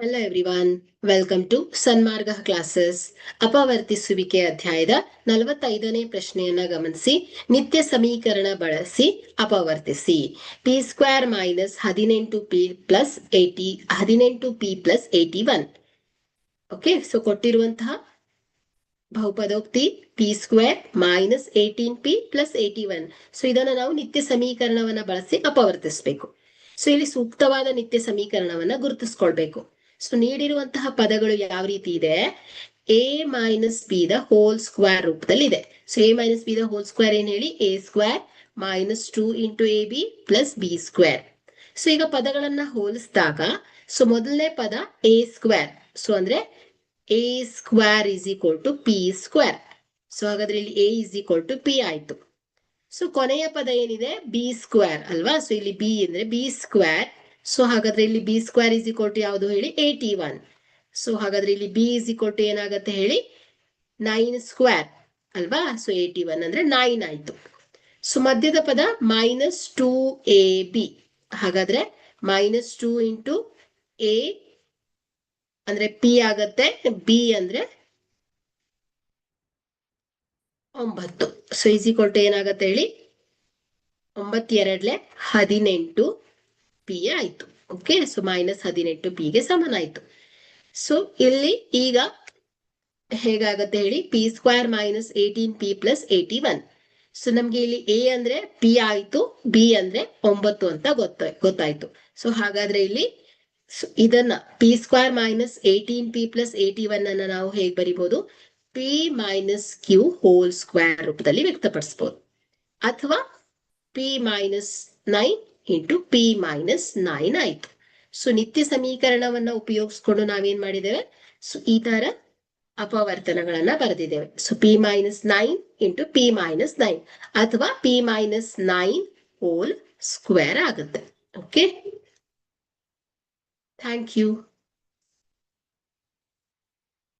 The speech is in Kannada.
Hello everyone, welcome to Sanmarga classes. ಅಪವರ್ತಿಸುವಿಕೆ ಅಧ್ಯಾಯದ 45ನೇ ಪ್ರಶ್ನೆಯನ್ನ ಗಮನಿಸಿ. ನಿತ್ಯ ಸಮೀಕರಣ ಬಳಸಿ ಅಪವರ್ತಿಸಿ. P square minus 18p plus 18p plus 81. Okay, so ಕೊಟ್ಟಿರುವಂತಹ ಬಹುಪದೋಕ್ತಿ P square minus 18p plus 81. So ಇದನ್ನ ನಾವು ನಿತ್ಯ ಸಮೀಕರಣವನ್ನ ಬಳಸಿ ಅಪವರ್ತಿಸಬೇಕು. ಸೊ ಇಲ್ಲಿ ಸೂಕ್ತವಾದ ನಿತ್ಯ ಸಮೀಕರಣವನ್ನ ಗುರುತಿಸ್ಕೊಳ್ಬೇಕು. ಸೊ ನೀಡಿರುವಂತಹ ಪದಗಳು ಯಾವ ರೀತಿ ಇದೆ? A minus b the whole square ರೂಪದಲ್ಲಿ ಇದೆ. So a minus b the whole square ಏನ್ ಹೇಳಿ? A square minus 2 into a b plus b square. So ಈಗ ಪದಗಳನ್ನ ಹೋಲಿಸಿದಾಗ, ಸೊ ಮೊದಲನೇ ಪದ ಎ ಸ್ಕ್ವೇರ್, ಸೊ ಅಂದ್ರೆ a square is equal to p square. So ಹಾಗಾದ್ರೆ ಇಲ್ಲಿ a is equal to p ಆಯ್ತು. ಸೊ ಕೊನೆಯ ಪದ ಏನಿದೆ? ಬಿ ಸ್ಕ್ವೇರ್ ಅಲ್ವಾ? ಸೊ ಇಲ್ಲಿ ಬಿ ಅಂದ್ರೆ ಬಿ ಸ್ಕ್ವೇರ್. ಸೊ ಹಾಗಾದ್ರೆ ಇಲ್ಲಿ b square is equal to ಯಾವುದು ಹೇಳಿ? 81. ಸೊ ಹಾಗಾದ್ರೆ ಇಲ್ಲಿ ಬಿ ಈಸ್ ಈಕ್ವಲ್ ಟು ಏನಾಗತ್ತೆ ಹೇಳಿ? 9 ಸ್ಕ್ವೇರ್ ಅಲ್ವಾ? ಸೊ 81 ಅಂದ್ರೆ 9 ಆಯ್ತು. ಸೊ ಮಧ್ಯದ ಪದ ಮೈನಸ್ 2ab. ಹಾಗಾದ್ರೆ ಮೈನಸ್ 2 ಇಂಟು ಎ ಅಂದ್ರೆ ಪಿ ಆಗತ್ತೆ, ಬಿ ಅಂದ್ರೆ 9. ಸೊ ಈಸ್ ಈಕ್ವಲ್ ಟು ಏನಾಗತ್ತೆ ಹೇಳಿ? 9 18 ಪಿ ಆಯ್ತು. ಓಕೆ, ಸೊ ಮೈನಸ್ 18 ಪಿಗೆ ಸಮನಾಯ್ತು. ಸೊ ಇಲ್ಲಿ ಈಗ ಹೇಗಾಗತ್ತೆ ಹೇಳಿ? P square minus 18p plus 81. So ನಮ್ಗೆ ಇಲ್ಲಿ ಎ ಅಂದ್ರೆ ಪಿ ಆಯ್ತು, ಬಿ ಅಂದ್ರೆ 9 ಅಂತ ಗೊತ್ತಾಯ್ತು. ಸೊ ಹಾಗಾದ್ರೆ ಇಲ್ಲಿ ಇದನ್ನ P square minus 18p plus 81 ಅನ್ನ ನಾವು ಹೇಗೆ ಬರಿಬಹುದು? P minus Q whole square ರೂಪದಲ್ಲಿ ವ್ಯಕ್ತಪಡಿಸಬಹುದು. ಅಥವಾ P minus 9 into P minus 9 ಆಯ್ತು. ಸೊ ನಿತ್ಯ ಸಮೀಕರಣವನ್ನ ಉಪಯೋಗಿಸ್ಕೊಂಡು ನಾವೇನ್ ಮಾಡಿದ್ದೇವೆ? ಸೊ ಈ ತರ ಅಪವರ್ತನಗಳನ್ನ ಬರೆದಿದ್ದೇವೆ. So p minus 9 into P minus 9 ಅಥವಾ ಪಿ ಮೈನಸ್ 9 ಹೋಲ್ ಸ್ಕ್ವೇರ್ ಆಗುತ್ತೆ. Okay, thank you.